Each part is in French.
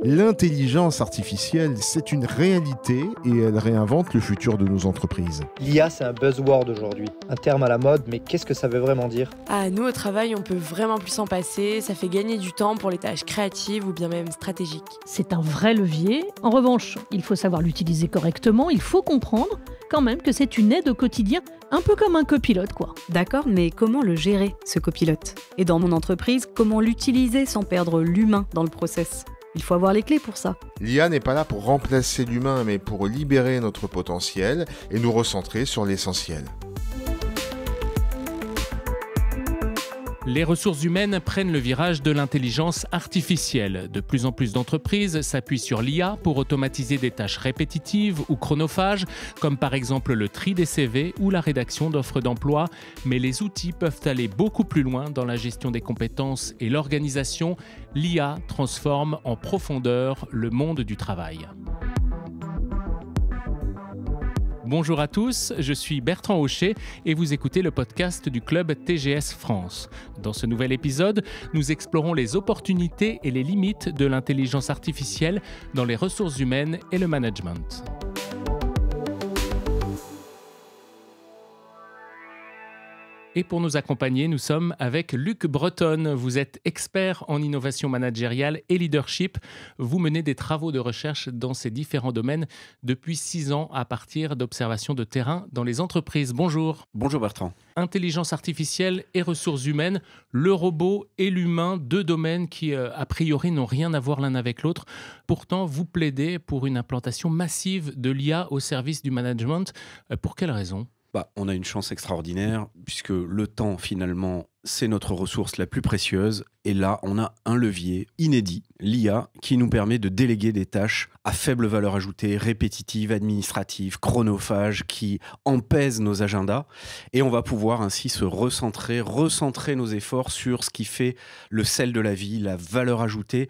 L'intelligence artificielle, c'est une réalité et elle réinvente le futur de nos entreprises. L'IA, c'est un buzzword aujourd'hui, un terme à la mode, mais qu'est-ce que ça veut vraiment dire? Nous, au travail, on peut vraiment plus s'en passer. Ça fait gagner du temps pour les tâches créatives ou bien même stratégiques. C'est un vrai levier. En revanche, il faut savoir l'utiliser correctement. Il faut comprendre quand même que c'est une aide au quotidien, un peu comme un copilote, quoi. D'accord, mais comment le gérer, ce copilote? Et dans mon entreprise, comment l'utiliser sans perdre l'humain dans le process? Il faut avoir les clés pour ça. L'IA n'est pas là pour remplacer l'humain, mais pour libérer notre potentiel et nous recentrer sur l'essentiel. Les ressources humaines prennent le virage de l'intelligence artificielle. De plus en plus d'entreprises s'appuient sur l'IA pour automatiser des tâches répétitives ou chronophages, comme par exemple le tri des CV ou la rédaction d'offres d'emploi. Mais les outils peuvent aller beaucoup plus loin dans la gestion des compétences et l'organisation. L'IA transforme en profondeur le monde du travail. Bonjour à tous, je suis Bertrand Haucher et vous écoutez le podcast du club TGS France. Dans ce nouvel épisode, nous explorons les opportunités et les limites de l'intelligence artificielle dans les ressources humaines et le management. Et pour nous accompagner, nous sommes avec Luc Breton. Vous êtes expert en innovation managériale et leadership. Vous menez des travaux de recherche dans ces différents domaines depuis 6 ans à partir d'observations de terrain dans les entreprises. Bonjour. Bonjour Bertrand. Intelligence artificielle et ressources humaines, le robot et l'humain, 2 domaines qui, a priori, n'ont rien à voir l'un avec l'autre. Pourtant, vous plaidez pour une implantation massive de l'IA au service du management. Pour quelles raisons ? On a une chance extraordinaire puisque le temps, finalement, c'est notre ressource la plus précieuse. Et là, on a un levier inédit, l'IA, qui nous permet de déléguer des tâches à faible valeur ajoutée, répétitives, administratives, chronophages, qui empèsent nos agendas. Et on va pouvoir ainsi se recentrer nos efforts sur ce qui fait le sel de la vie, la valeur ajoutée.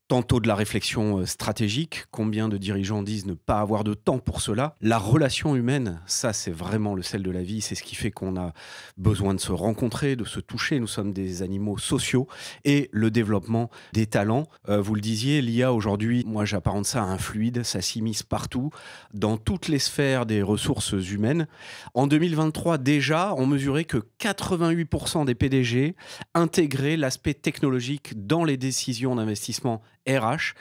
Tantôt de la réflexion stratégique, combien de dirigeants disent ne pas avoir de temps pour cela. La relation humaine, ça c'est vraiment le sel de la vie, c'est ce qui fait qu'on a besoin de se rencontrer, de se toucher, nous sommes des animaux sociaux, et le développement des talents. Vous le disiez, l'IA aujourd'hui, moi j'apparente ça à un fluide, ça s'immisce partout, dans toutes les sphères des ressources humaines. En 2023 déjà, on mesurait que 88% des PDG intégraient l'aspect technologique dans les décisions d'investissement RH,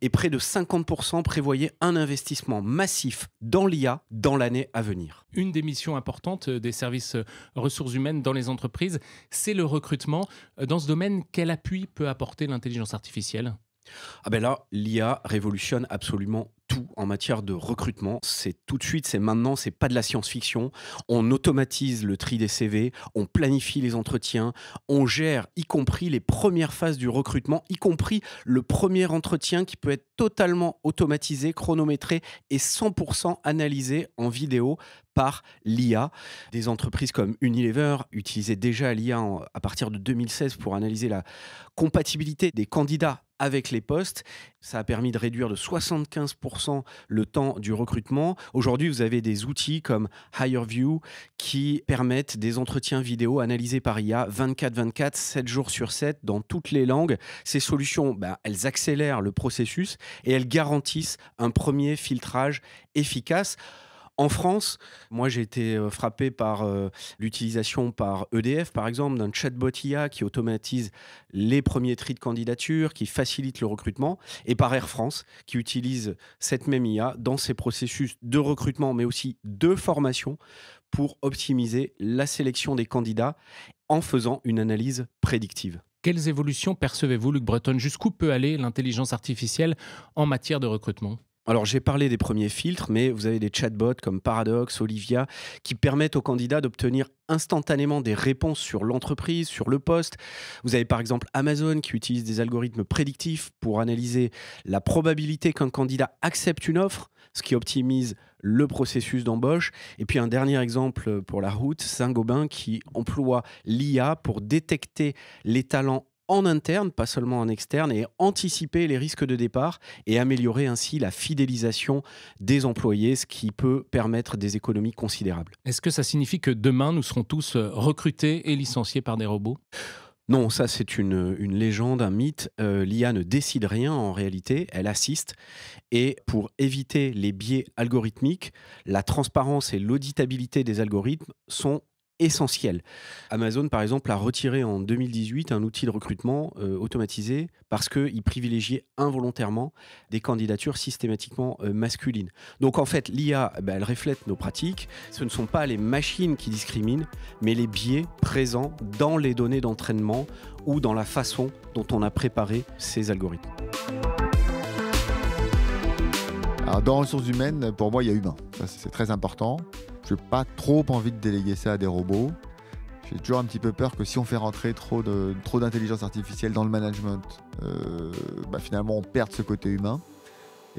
et près de 50% prévoyaient un investissement massif dans l'IA dans l'année à venir. Une des missions importantes des services ressources humaines dans les entreprises, c'est le recrutement. Dans ce domaine, quel appui peut apporter l'intelligence artificielle ? Là, l'IA révolutionne absolument tout en matière de recrutement. C'est tout de suite, c'est maintenant, c'est pas de la science-fiction. On automatise le tri des CV, on planifie les entretiens, on gère y compris les premières phases du recrutement, y compris le premier entretien qui peut être totalement automatisé, chronométré et 100% analysé en vidéo par l'IA. Des entreprises comme Unilever utilisaient déjà l'IA à partir de 2016 pour analyser la compatibilité des candidats avec les postes. Ça a permis de réduire de 75% le temps du recrutement. Aujourd'hui, vous avez des outils comme HireVue qui permettent des entretiens vidéo analysés par IA 24/24, 7 jours sur 7 dans toutes les langues. Ces solutions, elles accélèrent le processus et elles garantissent un premier filtrage efficace. En France, moi j'ai été frappé par l'utilisation par EDF par exemple d'un chatbot IA qui automatise les premiers tris de candidature, qui facilite le recrutement, et par Air France qui utilise cette même IA dans ses processus de recrutement mais aussi de formation pour optimiser la sélection des candidats en faisant une analyse prédictive. Quelles évolutions percevez-vous, Luc Breton ? Jusqu'où peut aller l'intelligence artificielle en matière de recrutement ? Alors, j'ai parlé des premiers filtres, mais vous avez des chatbots comme Paradox, Olivia, qui permettent aux candidats d'obtenir instantanément des réponses sur l'entreprise, sur le poste. Vous avez par exemple Amazon qui utilise des algorithmes prédictifs pour analyser la probabilité qu'un candidat accepte une offre, ce qui optimise le processus d'embauche. Et puis un dernier exemple pour la route, Saint-Gobain qui emploie l'IA pour détecter les talents en interne, pas seulement en externe, et anticiper les risques de départ et améliorer ainsi la fidélisation des employés, ce qui peut permettre des économies considérables. Est-ce que ça signifie que demain, nous serons tous recrutés et licenciés par des robots ? Non, ça c'est une légende, un mythe. L'IA ne décide rien en réalité, elle assiste. Et pour éviter les biais algorithmiques, la transparence et l'auditabilité des algorithmes sont essentielles. Amazon, par exemple, a retiré en 2018 un outil de recrutement automatisé parce qu'il privilégiait involontairement des candidatures systématiquement masculines. Donc en fait, l'IA, elle reflète nos pratiques. Ce ne sont pas les machines qui discriminent, mais les biais présents dans les données d'entraînement ou dans la façon dont on a préparé ces algorithmes. Alors dans ressources humaines, pour moi, il y a humain. Ça, c'est très important. Je n'ai pas trop envie de déléguer ça à des robots. J'ai toujours un petit peu peur que si on fait rentrer trop d'intelligence artificielle dans le management, finalement on perde ce côté humain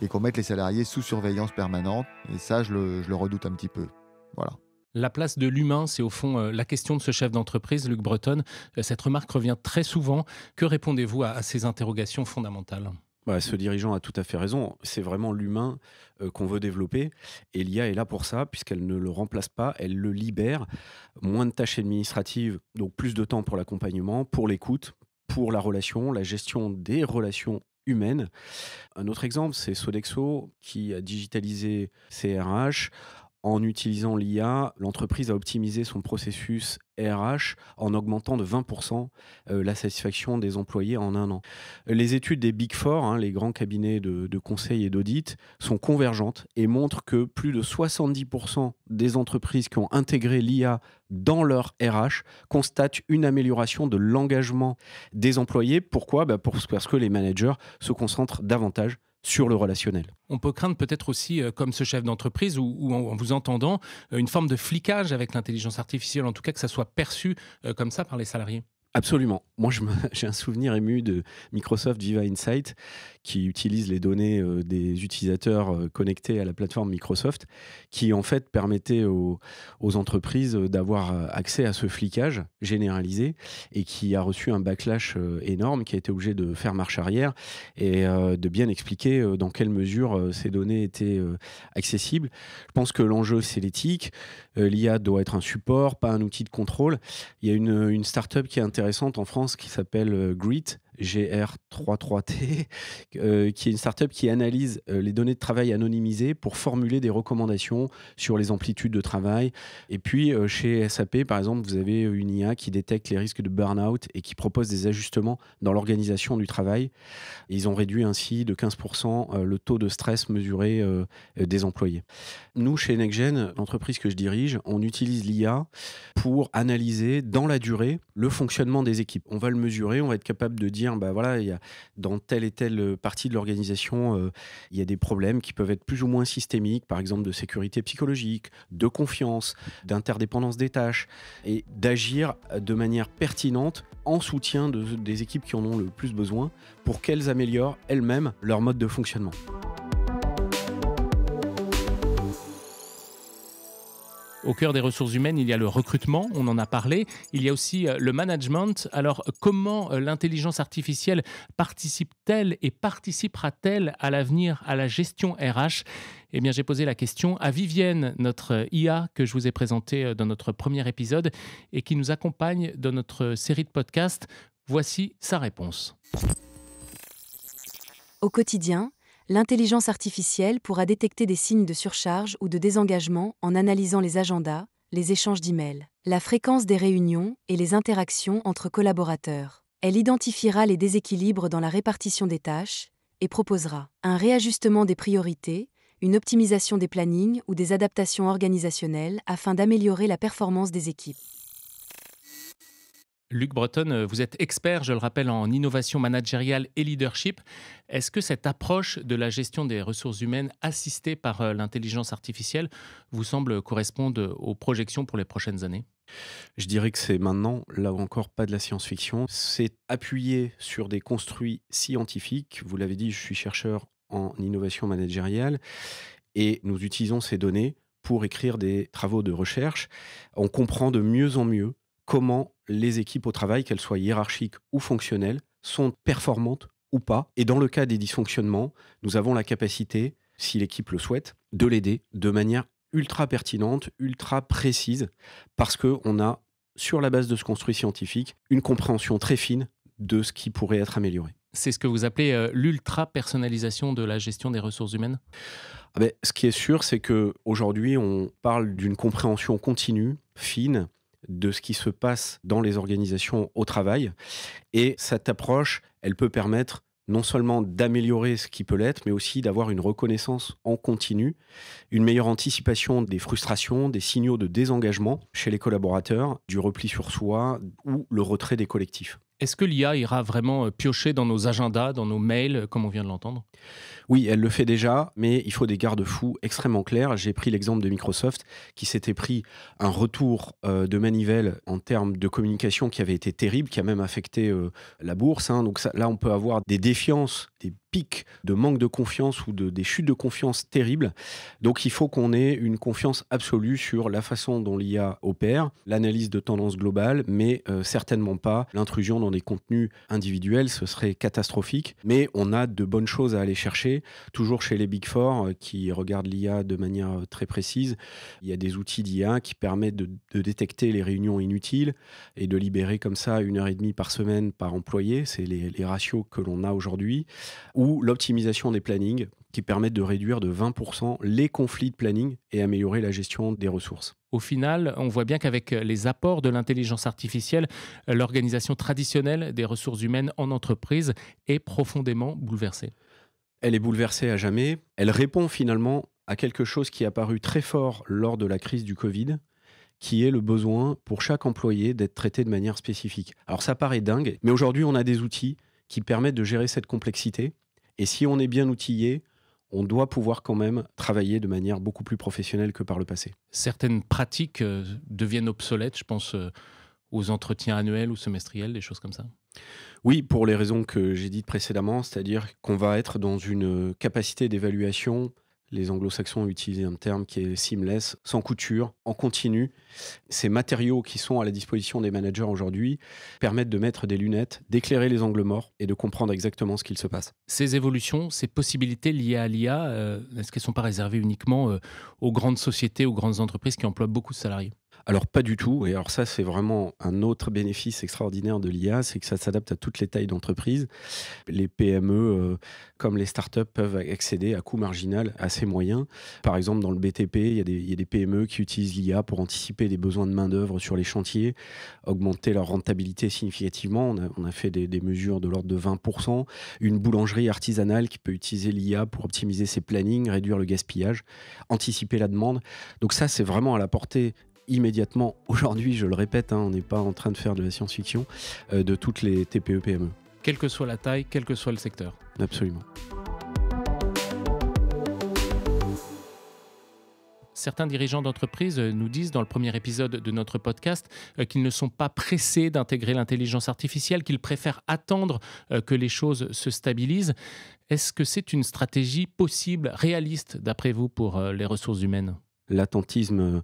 et qu'on mette les salariés sous surveillance permanente. Et ça, je le redoute un petit peu. Voilà. La place de l'humain, c'est au fond la question de ce chef d'entreprise, Luc Breton. Cette remarque revient très souvent. Que répondez-vous à ces interrogations fondamentales ? Ce dirigeant a tout à fait raison. C'est vraiment l'humain qu'on veut développer. Et l'IA est là pour ça, puisqu'elle ne le remplace pas, elle le libère. Moins de tâches administratives, donc plus de temps pour l'accompagnement, pour l'écoute, pour la relation, la gestion des relations humaines. Un autre exemple, c'est Sodexo qui a digitalisé ses RH. En utilisant l'IA, l'entreprise a optimisé son processus RH en augmentant de 20% la satisfaction des employés en 1 an. Les études des Big Four, les grands cabinets de conseil et d'audit, sont convergentes et montrent que plus de 70% des entreprises qui ont intégré l'IA dans leur RH constatent une amélioration de l'engagement des employés. Pourquoi ? Parce que les managers se concentrent davantage sur le relationnel. On peut craindre peut-être aussi, comme ce chef d'entreprise, ou en vous entendant, une forme de flicage avec l'intelligence artificielle, en tout cas que ça soit perçu comme ça par les salariés. Absolument. Moi, j'ai un souvenir ému de Microsoft Viva Insight qui utilise les données des utilisateurs connectés à la plateforme Microsoft, qui en fait permettait aux entreprises d'avoir accès à ce flicage généralisé et qui a reçu un backlash énorme, qui a été obligé de faire marche arrière et de bien expliquer dans quelle mesure ces données étaient accessibles. Je pense que l'enjeu, c'est l'éthique. L'IA doit être un support, pas un outil de contrôle. Il y a une start-up qui est intéressante en France qui s'appelle Grit, GR33T, qui est une start-up qui analyse les données de travail anonymisées pour formuler des recommandations sur les amplitudes de travail. Et puis, chez SAP, par exemple, vous avez une IA qui détecte les risques de burn-out et qui propose des ajustements dans l'organisation du travail. Et ils ont réduit ainsi de 15% le taux de stress mesuré des employés. Nous, chez NextGen, l'entreprise que je dirige, on utilise l'IA pour analyser dans la durée le fonctionnement des équipes. On va le mesurer, on va être capable de dire il y a dans telle et telle partie de l'organisation, il y a des problèmes qui peuvent être plus ou moins systémiques, par exemple de sécurité psychologique, de confiance, d'interdépendance des tâches, et d'agir de manière pertinente en soutien des équipes qui en ont le plus besoin pour qu'elles améliorent elles-mêmes leur mode de fonctionnement. Au cœur des ressources humaines, il y a le recrutement, on en a parlé. Il y a aussi le management. Alors, comment l'intelligence artificielle participe-t-elle et participera-t-elle à l'avenir à la gestion RH ? Eh bien, j'ai posé la question à Vivienne, notre IA que je vous ai présentée dans notre premier épisode et qui nous accompagne dans notre série de podcasts. Voici sa réponse. Au quotidien, l'intelligence artificielle pourra détecter des signes de surcharge ou de désengagement en analysant les agendas, les échanges d'emails, la fréquence des réunions et les interactions entre collaborateurs. Elle identifiera les déséquilibres dans la répartition des tâches et proposera un réajustement des priorités, une optimisation des plannings ou des adaptations organisationnelles afin d'améliorer la performance des équipes. Luc Breton, vous êtes expert, je le rappelle, en innovation managériale et leadership. Est-ce que cette approche de la gestion des ressources humaines assistée par l'intelligence artificielle vous semble correspondre aux projections pour les prochaines années ? Je dirais que c'est maintenant, là encore, pas de la science-fiction. C'est appuyé sur des construits scientifiques. Vous l'avez dit, je suis chercheur en innovation managériale et nous utilisons ces données pour écrire des travaux de recherche. On comprend de mieux en mieux comment les équipes au travail, qu'elles soient hiérarchiques ou fonctionnelles, sont performantes ou pas. Et dans le cas des dysfonctionnements, nous avons la capacité, si l'équipe le souhaite, de l'aider de manière ultra pertinente, ultra précise, parce qu'on a sur la base de ce construit scientifique, une compréhension très fine de ce qui pourrait être amélioré. C'est ce que vous appelez l'ultra-personnalisation de la gestion des ressources humaines ? Ce qui est sûr, c'est qu'aujourd'hui, on parle d'une compréhension continue, fine, de ce qui se passe dans les organisations au travail. Et cette approche, elle peut permettre non seulement d'améliorer ce qui peut l'être, mais aussi d'avoir une reconnaissance en continu, une meilleure anticipation des frustrations, des signaux de désengagement chez les collaborateurs, du repli sur soi ou le retrait des collectifs. Est-ce que l'IA ira vraiment piocher dans nos agendas, dans nos mails, comme on vient de l'entendre ? Oui, elle le fait déjà, mais il faut des garde-fous extrêmement clairs. J'ai pris l'exemple de Microsoft qui s'était pris un retour de manivelle en termes de communication qui avait été terrible, qui a même affecté la bourse. Donc là, on peut avoir des défiances, des pics de manque de confiance ou des chutes de confiance terribles. Donc il faut qu'on ait une confiance absolue sur la façon dont l'IA opère, l'analyse de tendance globale, mais certainement pas l'intrusion dans des contenus individuels, ce serait catastrophique. Mais on a de bonnes choses à aller chercher, toujours chez les Big Four qui regardent l'IA de manière très précise. Il y a des outils d'IA qui permettent de détecter les réunions inutiles et de libérer comme ça 1h30 par semaine par employé, c'est les ratios que l'on a aujourd'hui, ou l'optimisation des plannings qui permettent de réduire de 20% les conflits de planning et améliorer la gestion des ressources. Au final, on voit bien qu'avec les apports de l'intelligence artificielle, l'organisation traditionnelle des ressources humaines en entreprise est profondément bouleversée. Elle est bouleversée à jamais. Elle répond finalement à quelque chose qui est apparu très fort lors de la crise du Covid, qui est le besoin pour chaque employé d'être traité de manière spécifique. Alors ça paraît dingue, mais aujourd'hui on a des outils qui permettent de gérer cette complexité. Et si on est bien outillé, on doit pouvoir quand même travailler de manière beaucoup plus professionnelle que par le passé. Certaines pratiques deviennent obsolètes, je pense aux entretiens annuels ou semestriels, des choses comme ça. Oui, pour les raisons que j'ai dites précédemment, c'est-à-dire qu'on va être dans une capacité d'évaluation. Les anglo-saxons utilisent un terme qui est seamless, sans couture, en continu. Ces matériaux qui sont à la disposition des managers aujourd'hui permettent de mettre des lunettes, d'éclairer les angles morts et de comprendre exactement ce qu'il se passe. Ces évolutions, ces possibilités liées à l'IA, est-ce qu'elles ne sont pas réservées uniquement aux grandes sociétés, aux grandes entreprises qui emploient beaucoup de salariés ? Alors pas du tout, et alors ça c'est vraiment un autre bénéfice extraordinaire de l'IA, c'est que ça s'adapte à toutes les tailles d'entreprise. Les PME comme les startups peuvent accéder à coût marginal assez moyen. Par exemple dans le BTP, il y a des PME qui utilisent l'IA pour anticiper les besoins de main d'œuvre sur les chantiers, augmenter leur rentabilité significativement. On a fait des mesures de l'ordre de 20%. Une boulangerie artisanale qui peut utiliser l'IA pour optimiser ses plannings, réduire le gaspillage, anticiper la demande. Donc ça c'est vraiment à la portée immédiatement, aujourd'hui, je le répète, on n'est pas en train de faire de la science-fiction, de toutes les TPE-PME. Quelle que soit la taille, quel que soit le secteur. Absolument. Certains dirigeants d'entreprise nous disent dans le premier épisode de notre podcast qu'ils ne sont pas pressés d'intégrer l'intelligence artificielle, qu'ils préfèrent attendre que les choses se stabilisent. Est-ce que c'est une stratégie possible, réaliste, d'après vous, pour les ressources humaines ? L'attentisme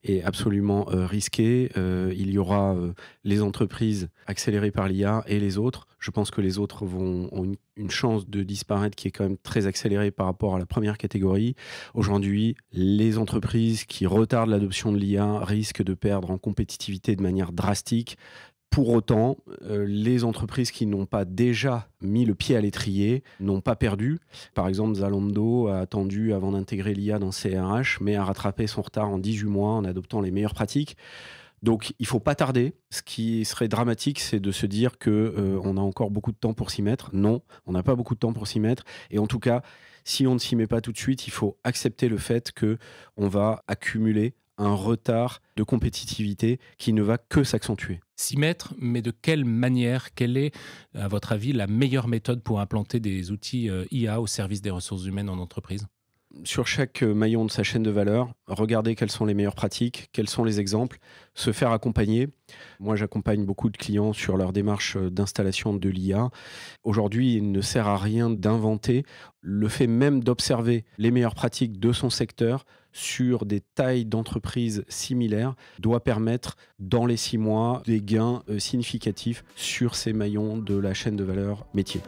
est absolument risqué. Il y aura les entreprises accélérées par l'IA et les autres. Je pense que les autres ont une chance de disparaître qui est quand même très accélérée par rapport à la première catégorie. Aujourd'hui, les entreprises qui retardent l'adoption de l'IA risquent de perdre en compétitivité de manière drastique. Pour autant, les entreprises qui n'ont pas déjà mis le pied à l'étrier n'ont pas perdu. Par exemple, Zalando a attendu avant d'intégrer l'IA dans ses RH, mais a rattrapé son retard en 18 mois en adoptant les meilleures pratiques. Donc, il ne faut pas tarder. Ce qui serait dramatique, c'est de se dire qu'on a encore beaucoup de temps pour s'y mettre. Non, on n'a pas beaucoup de temps pour s'y mettre. Et en tout cas, si on ne s'y met pas tout de suite, il faut accepter le fait qu'on va accumuler un retard de compétitivité qui ne va que s'accentuer. S'y mettre, mais de quelle manière ? Quelle est, à votre avis, la meilleure méthode pour implanter des outils IA au service des ressources humaines en entreprise ? Sur chaque maillon de sa chaîne de valeur, regarder quelles sont les meilleures pratiques, quels sont les exemples, se faire accompagner. Moi, j'accompagne beaucoup de clients sur leur démarche d'installation de l'IA. Aujourd'hui, il ne sert à rien d'inventer. Le fait même d'observer les meilleures pratiques de son secteur sur des tailles d'entreprises similaires doit permettre, dans les 6 mois, des gains significatifs sur ces maillons de la chaîne de valeur métier.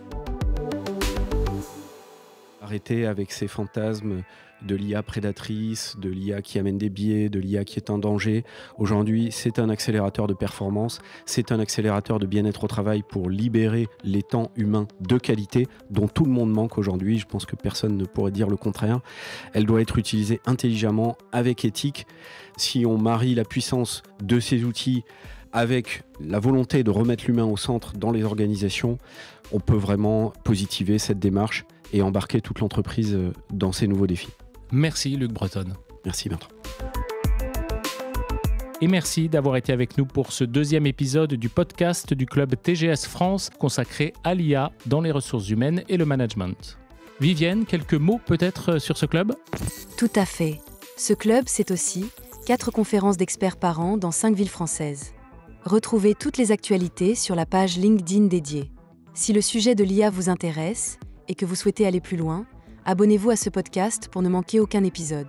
Arrêter avec ces fantasmes de l'IA prédatrice, de l'IA qui amène des biais, de l'IA qui est un danger. Aujourd'hui, c'est un accélérateur de performance, c'est un accélérateur de bien-être au travail pour libérer les temps humains de qualité dont tout le monde manque aujourd'hui. Je pense que personne ne pourrait dire le contraire. Elle doit être utilisée intelligemment, avec éthique. Si on marie la puissance de ces outils avec la volonté de remettre l'humain au centre dans les organisations, on peut vraiment positiver cette démarche et embarquer toute l'entreprise dans ces nouveaux défis. Merci Luc Breton. Merci Bertrand. Et merci d'avoir été avec nous pour ce 2e épisode du podcast du club TGS France consacré à l'IA dans les ressources humaines et le management. Vivienne, quelques mots peut-être sur ce club ? Tout à fait. Ce club, c'est aussi 4 conférences d'experts par an dans 5 villes françaises. Retrouvez toutes les actualités sur la page LinkedIn dédiée. Si le sujet de l'IA vous intéresse et que vous souhaitez aller plus loin, abonnez-vous à ce podcast pour ne manquer aucun épisode.